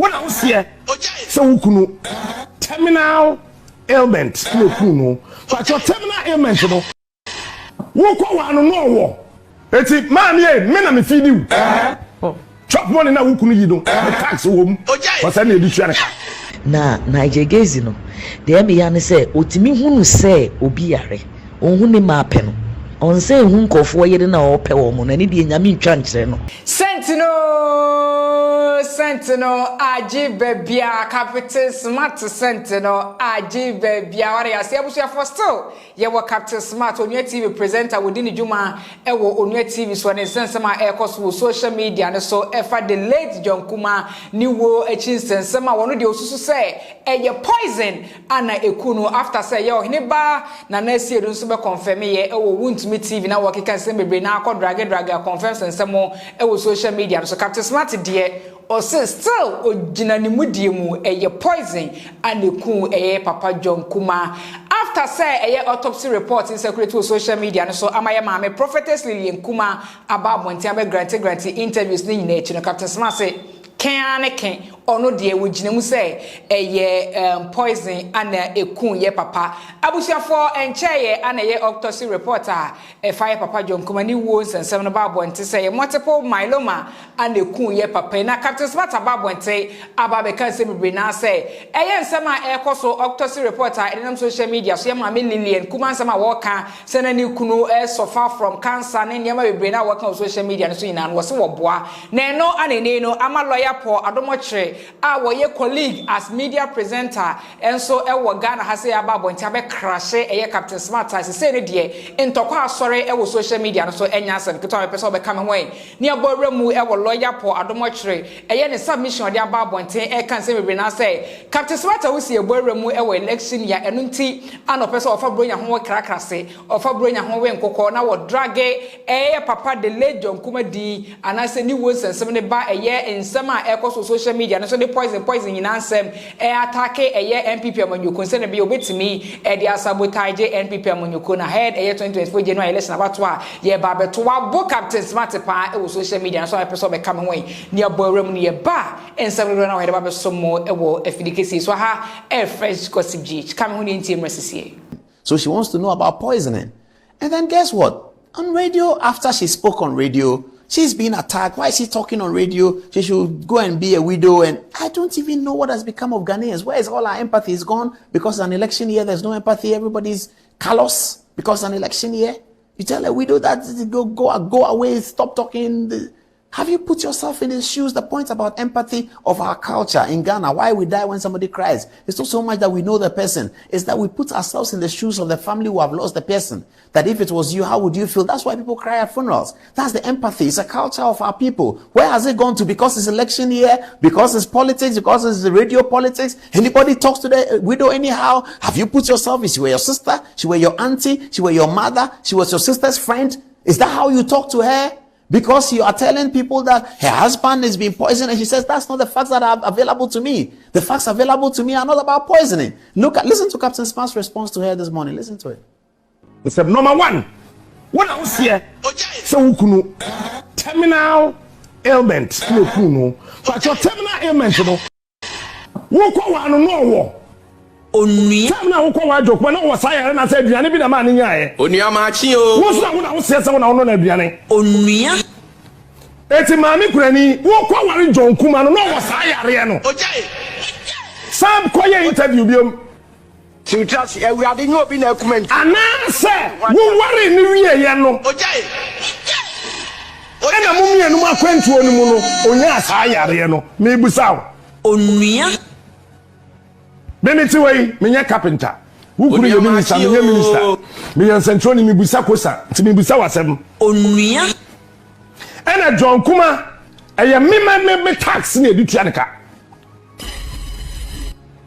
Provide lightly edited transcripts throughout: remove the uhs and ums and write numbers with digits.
What I was here, so kunu terminal ailment no kunu. But your terminal ailment, you know. Who call one no? It's it, man, yeah, men am feed you. Chop money na who kunu you know. Tax home. But I need to share. Na ijegezi no. The me yan say, otimi hunu say obi yare. Ohun ma pe no. On say hun kofo yere na ope wo mo na ni de nyame twa nkyere no. Sentinel Ajibebia Capital Smart Sentinel Ajibebia wari ase abusu for still ye wo Capital Smart Onua TV presenter within Juma e wo Onua TV so ne sensema e koso social media ne so e fa the late John Kuma ni wo echi sensema wono de osusu say e ye poison ana ekunu after say ye ohene ba na na sie do so be confirm ye e wo Wuntumi TV na wo keka sembebre na akọ confirm sensemo e wo social media so Capital Smart de or say still ojinani mudiemu eye poison and eku eye Papa John Kuma after say eye autopsy report in secretary social media and so amaye maame prophetess Lillian Kuma about monti abe grant interviews ni nyina echi no Captain Smart say ken ono de wojinemu say eye poison and eku ye papa abusuafo encheye and eye autopsy reporter fire Papa John Kuma ni wo nsensem no ba bonte say multiple myeloma and eku ye papa na Captain Smart ba bonte aba be kan say bebre na say eye nsema ekoso autopsy reporter in social media so ye ma Lillian Kuma nsema wo kan say na ni kunu suffer from cancer na nyama bebre na wo kan social media so nyina no wo se wo boa na no anene no ama lawyer Paul Adomochre our colleague as media presenter and so e Ghana has say about bonti abe crash e Captain Smart as say ne de ntokwa asore e social media so enya asem keto me person be come way ne abore mu e lawyer Paul Adomochre e ne submission de about bonti e kan say me na say Captain Smart we see abore mu e election ya enu nti an person of bronya ho krakrase of bronya ho we nkokọ na wo drag e papa de late John Kuma di anase ni wo sensem ne ba e nsema e social media no so the poison nyina nsem e attack eye NPP amanyoko nse ne be obetimi e dia sabotage NPP amanyoko na head eye 2024 January election about wa ye ba beto wa bo Captain Smart pa e social media so person be come way ne aboram ne ye ba ensem no na we ba be somo e wo efidikesi so ha e fresh gossip g come hu ni nti mresisie. So she wants to know about poisoning. And then guess what? On radio, after she spoke on radio, she's being attacked. Why is she talking on radio? She should go and be a widow. And I don't even know what has become of Ghanaians. Where is all our empathy? Is gone because it's an election year. There's no empathy. Everybody's callous because it's an election year. You tell a widow that go away, stop talking. Have you put yourself in his shoes? The point about empathy of our culture in Ghana, why we die when somebody cries, it's not so much that we know the person, it's that we put ourselves in the shoes of the family who have lost the person. That if it was you, how would you feel? That's why people cry at funerals. That's the empathy. It's a culture of our people. Where has it gone to? Because it's election year, because it's politics, because it's the radio politics. Anybody talks to the widow anyhow? Have you put yourself, if she were your sister, she were your auntie, she were your mother, she was your sister's friend? Is that how you talk to her? Because you are telling people that her husband is being poisoned, and she says that's not the facts that are available to me. The facts available to me are not about poisoning. Listen to Captain Smart's response to her this morning. Listen to it. He said, number one, when I was here, so kunu terminal ailment, no kunu, but your terminal ailment, you know, who no Only terminal who joke when I was here and I said, "Biane bi na man nyae." Onua machi o. What's that? When I was here, someone I know na biane. Onua. Eti maami kurani, who kwa wari John Kuma no was here no. Ojai. Sam koye interview biom. Sintrasi we are the no bi na document. Ana say, who worry ni wiye ye no. Ojai. Ena mumie no akwantu onu mu no, onya asa yare no. Me busaw. Onua. Beniti way, me carpenter. Who could you minister? Me minister. Me and Centroni me busa kosa. Ti me busa wasem. Onua. Ena John Kuma, eye me tax na editua nka.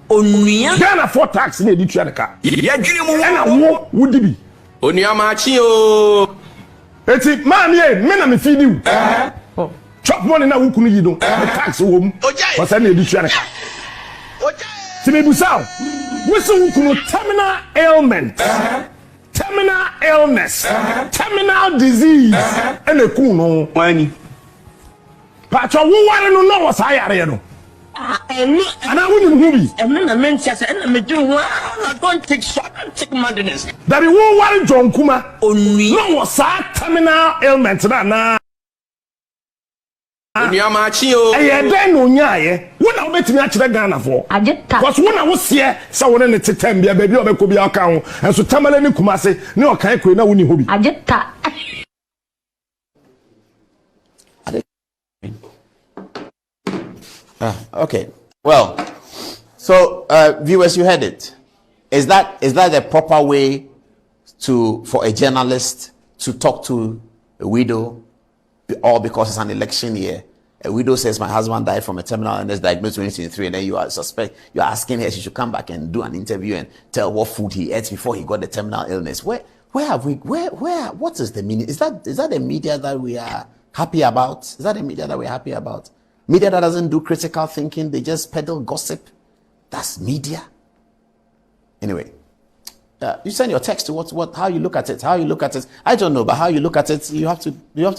Onua. Ghana for tax na editua nka. Ya dwene mu. Ena wo dibi. Onua machi o. Eti man ye, me na me feed you. Chop money na wo kunu yi no. Tax wo mu. Wasa na editua nka. Timebusa, whistle terminal ailment, terminal illness, terminal disease, and a kuno. Wani. Pacho, who want to know what's higher? And I wouldn't movie. and then I mentioned and I do I don't take shot and take madness. That it won't worry John Kuma. Onua. No was that terminal ailment na. Onua machi o. Eh den no nyaye. Wo na obetimi a kire Ghana for. Ajeta. Because wo na wo se sa wo ne tetem bia baby obekọ bia aka ho. Enso tamale ni kumase ne okan ko na wo ni hobi. Ajeta. Okay. Well, so viewers, you heard it. Is that the proper way for a journalist to talk to a widow, or because it's an election year? A widow says, "My husband died from a terminal illness diagnosed in 2023," and then you are asking her she should come back and do an interview and tell what food he ate before he got the terminal illness. What is the meaning? Is that the media that we are happy about? Is that the media that we're happy about? Media that doesn't do critical thinking, they just peddle gossip. That's media. Anyway, you send your text to how you look at it. How you look at it, I don't know, but how you look at it, you have to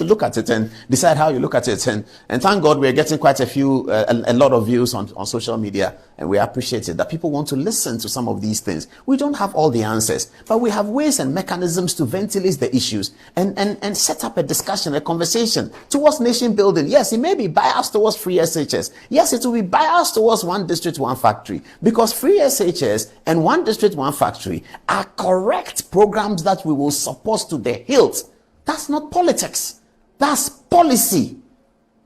look at it and decide how you look at it. And thank God we're getting quite a lot of views on social media, and we appreciate it that people want to listen to some of these things. We don't have all the answers, but we have ways and mechanisms to ventilate the issues and set up a discussion, a conversation towards nation building. Yes, it may be biased towards free SHS. Yes, it will be biased towards one district, one factory, because free SHS and one district, one factory are correct programs that we will support to the hilt. That's not politics. That's policy.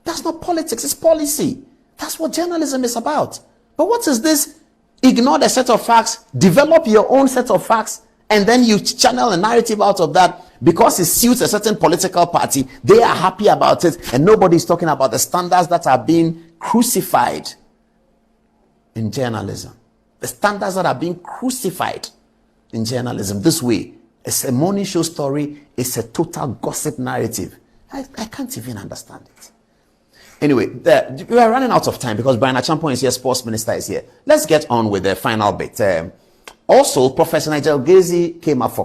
That's not politics, it's policy. That's what journalism is about. But what is this? Ignore the set of facts, develop your own set of facts, and then you channel a narrative out of that because it suits a certain political party. They are happy about it, and nobody is talking about the standards that are being crucified in journalism. The standards that are being crucified in journalism this way. It's a morning show story. It's a total gossip narrative. I can't even understand it. Anyway, we are running out of time because Brian Achampong is here, sports minister is here. Let's get on with the final bit. Also, Professor Nigel Gezi came up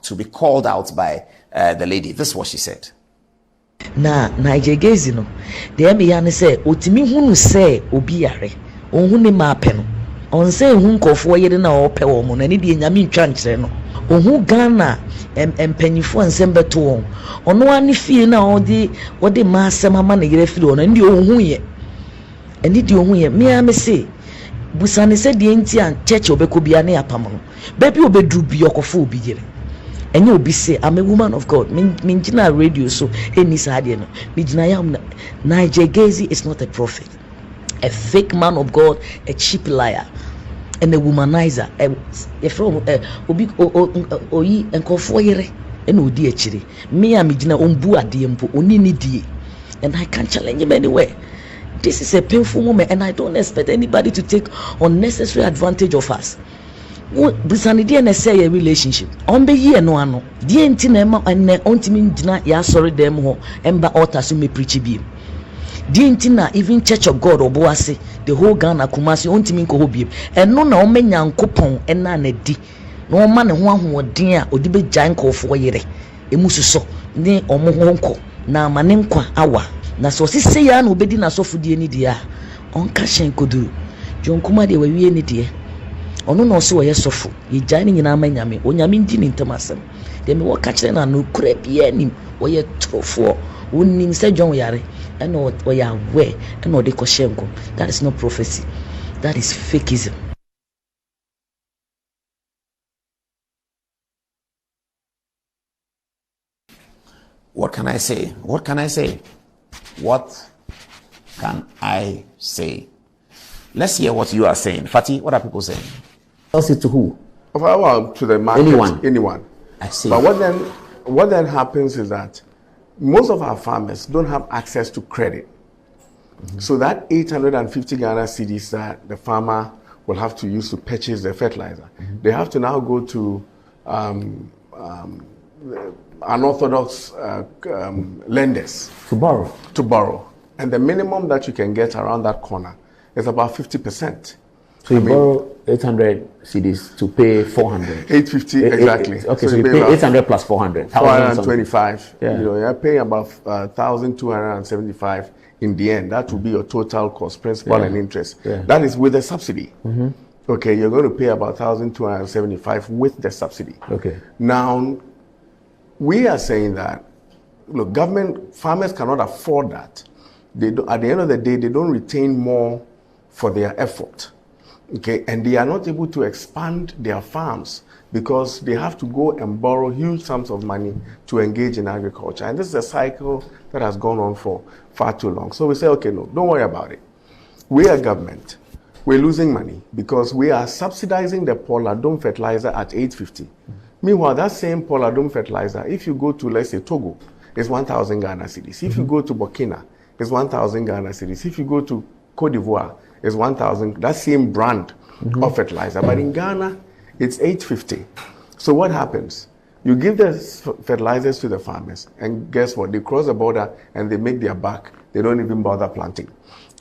to be called out by the lady. This is what she said. Na Nigel Gezi no, the me say, "Otimi hunu say obi yare, ohun ma pe no. On say hun kofo yere na ope wo mo na ni de nyame ntwa nkyere no. Ohun Ghana empanyifo nsem beto won. Ono ani fie na odi ma asem ama na yere fie ono ndi ohun ye. Eni di ohun ye. Me am say busane se de nti an church obeko bia na yapam no. Baby obedru bi okofo obi yere. Enye obi say I'm a woman of God. Me gina radio so eni sa de no. Me gina yam Nigel Gezi is not a prophet. A fake man of God, a cheap liar, and a womanizer. Obi oyi enkofo yere ena odi achire. Me am gina ombu ade mpo oni ni die, and I can't challenge him anywhere. This is a painful moment, and I don't expect anybody to take unnecessary advantage of us. Bisani die na say a relationship. On be ye no ano. Die nti na ma enne ontimi gina ya sorry dem ho emba altar so me preach bi. Dintina even Church of God oboase the whole Ghana Kumasi ontimi nko hobiem eno na omenya nkopon ena na di na oma ne ho ahoden a odi be gyan nkofo yere emususo ne omo ho nko na amane nkwa awa na so sise ya na obedi na sofudie ni dia onka hyen koduru jonkuma de wawie ni die ono no so ye sofo ye gyan ni nyina amanyame onyame ndi ni ntamasem de me wo ka kire na no kura bia nim wo ye trofo wonnim se jon yare and or ya aware and or de koshenko. That is not prophecy. That is fakeism. What can I say? What can I say? What can I say? Let's hear what you are saying. Fatih, what are people saying? Tell it to who? Well, to the market. Anyone. I see. But what then happens is that most of our farmers don't have access to credit. Mm-hmm. So that 850 Ghana cedis that the farmer will have to use to purchase the fertilizer, mm-hmm. they have to now go to unorthodox lenders to borrow. And the minimum that you can get around that corner is about 50%. So you borrow 800 CDs to pay 400. 850 exactly. Okay, so you pay 800 plus 400. 425. Yeah. You know, you're paying about 1,275 in the end. That will be your total cost, principal and interest. Yeah. That is with the subsidy. Okay, you're going to pay about 1,275 with the subsidy. Okay. Now, we are saying that, look, farmers cannot afford that. They do, at the end of the day, they don't retain more for their effort. Okay, and they are not able to expand their farms because they have to go and borrow huge sums of money to engage in agriculture. And this is a cycle that has gone on for far too long. So we say, okay, no, don't worry about it. We are government. We're losing money because we are subsidizing the Poladome fertilizer at 850. Meanwhile, that same Poladome fertilizer, if you go to, let's say, Togo, it's 1,000 Ghana cedis. If you go to Burkina, it's 1,000 Ghana cedis. If you go to Cote d'Ivoire, it's 1,000, that same brand of fertilizer. But in Ghana, it's 850. So what happens? You give the fertilizers to the farmers, and guess what? They cross the border and they make their buck. They don't even bother planting.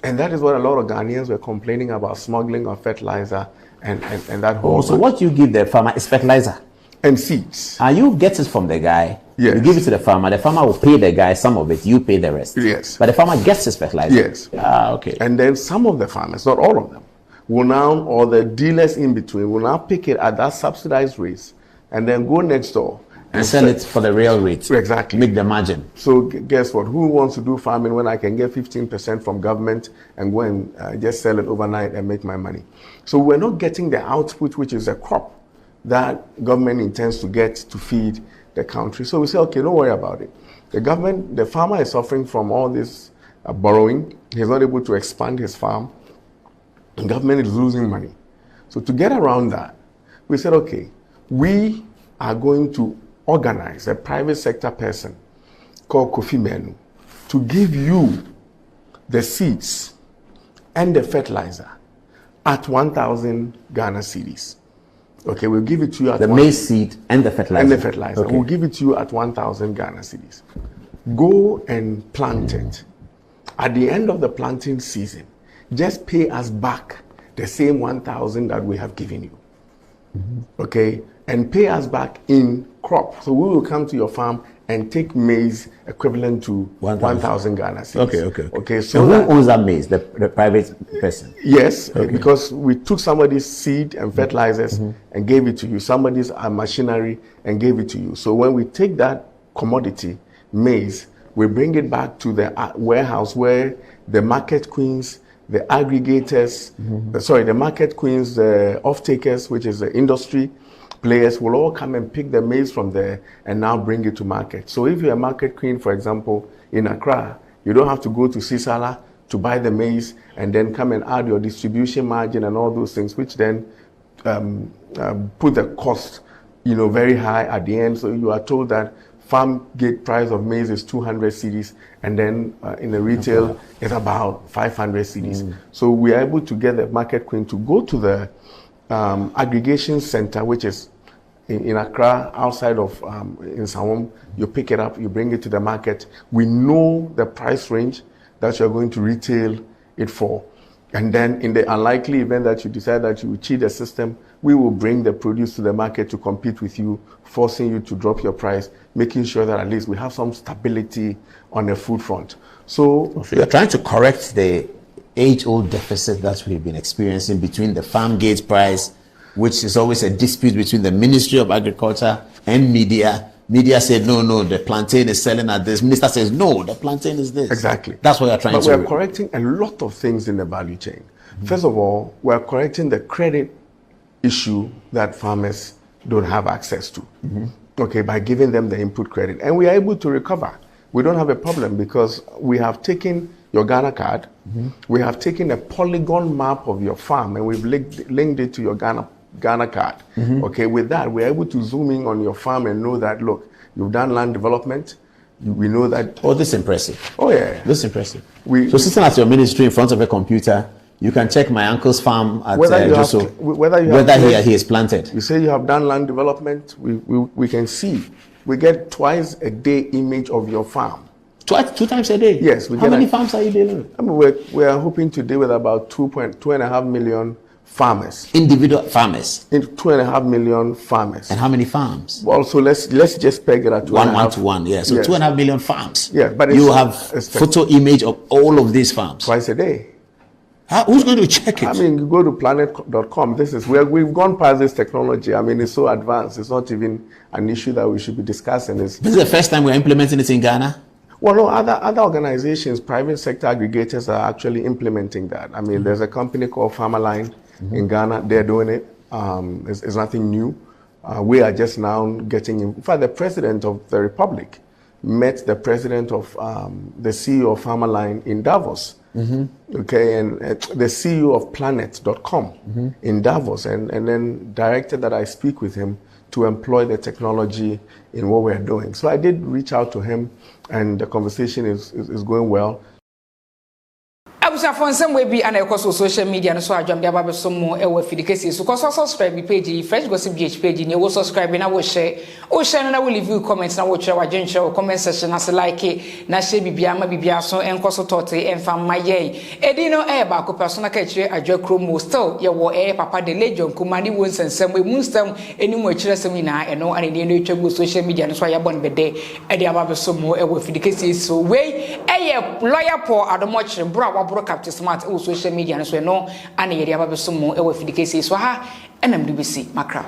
And that is what a lot of Ghanaians were complaining about, smuggling of fertilizer and that whole. So what you give the farmer is fertilizer? And seeds. And you get it from the guy. Yes. You give it to the farmer will pay the guy some of it, you pay the rest. Yes. But the farmer gets his fertilizer. Yes. Okay. And then some of the farmers, not all of them, will now, or the dealers in between, will now pick it at that subsidized rate and then go next door and sell it for the real rate. Exactly. Make the margin. So guess what? Who wants to do farming when I can get 15% from government and go and just sell it overnight and make my money? So we're not getting the output, which is a crop that government intends to get to feed the country. So we say, okay, don't worry about it. The farmer is suffering from all this borrowing. He's not able to expand his farm. The government is losing money. So to get around that, we said, okay, we are going to organize a private sector person called Kofi Menu to give you the seeds and the fertilizer at 1,000 Ghana cedis. Okay, we'll give it to you at the maize seed and the fertilizer. And the fertilizer. Okay. We'll give it to you at 1,000 Ghana cedis. Go and plant it. At the end of the planting season, just pay us back the same 1,000 that we have given you. Okay, and pay us back in crop. So we will come to your farm and take maize equivalent to 1,000 Ghana cedis. Okay. So who owns that maize? The private person? Yes, because we took somebody's seed and fertilizers and gave it to you. Somebody's machinery and gave it to you. So when we take that commodity, maize, we bring it back to the warehouse where the market queens, the aggregators, the market queens, the off-takers, which is the industry players, will all come and pick the maize from there and now bring it to market. So if you're a market queen, for example, in Accra, you don't have to go to Sisala to buy the maize and then come and add your distribution margin and all those things, which then put the cost, very high at the end. So you are told that farm gate price of maize is 200 cedis, and then in the retail it's about 500 cedis. So we are able to get the market queen to go to the aggregation center, which is in Accra, outside of in Sawam. You pick it up, you bring it to the market. We know the price range that you're going to retail it for. And then in the unlikely event that you decide that you will cheat the system, we will bring the produce to the market to compete with you, forcing you to drop your price, making sure that at least we have some stability on the food front. So you're trying to correct the age-old deficit that we've been experiencing between the farm gate price, which is always a dispute between the Ministry of Agriculture and media. Media said, no, the plantain is selling at this. Minister says, no, the plantain is this. Exactly. That's what you're trying to do. But we're correcting a lot of things in the value chain. First of all, we're correcting the credit issue that farmers don't have access to. Okay, by giving them the input credit. And we are able to recover. We don't have a problem because we have taken your Ghana card, we have taken a polygon map of your farm and we've linked it to your Ghana card. Okay, with that, we're able to zoom in on your farm and know that, look, you've done land development. We know that. Oh, this is impressive. Oh, yeah. This is impressive. So sitting at your ministry in front of a computer, you can check my uncle's farm at whether he is planted. You say you have done land development, we can see. We get twice a day image of your farm. Two times a day? Yes. How many farms are you dealing with? I mean, we are hoping to deal with about 2.5 million farmers. Individual farmers. In 2.5 million farmers. And how many farms? Well, so let's just peg it at 2.5. 1 to 1, yeah. So yes. 2.5 million farms. Yeah, but you have photo image of all of these farms. Twice a day. Who's going to check it? I mean, you go to planet.com. This is where we've gone past this technology. I mean, it's so advanced. It's not even an issue that we should be discussing. This is the first time we're implementing it in Ghana? Well, no, other organizations, private sector aggregators are actually implementing that. I mean, there's a company called Farmerline in Ghana. They're doing it. It's nothing new. We are just now getting in fact, the president of the Republic met the president of the CEO of Farmerline in Davos. Okay, and the CEO of planet.com in Davos, and then directed that I speak with him to employ the technology in what we're doing. So I did reach out to him, and the conversation is going well. Abusa fonsem we bi ana ekoso social media no so adwam dia ba so mo e wa fidikesi so koso subscribe page fresh gossip gh page ni wo subscribe na wo share na wo leave comment na wo kire wa gyenhwe wo comment section na se like na share bibia ma bibia so enkoso tote emfa maye edi no e ba ko personal ka kire adwa kromo still ye wo papa de legion kumani wo nsensem we munsem enimu akire sem ina eno ane ne no twa social media no so ya bon bede e dia ba so mo e wa fidikesi so we lawyer Paul Adomo kire bro wa Captain Smart social media no so no ana yeri aba beso mo e wa fidikesi so ha enam de besi makra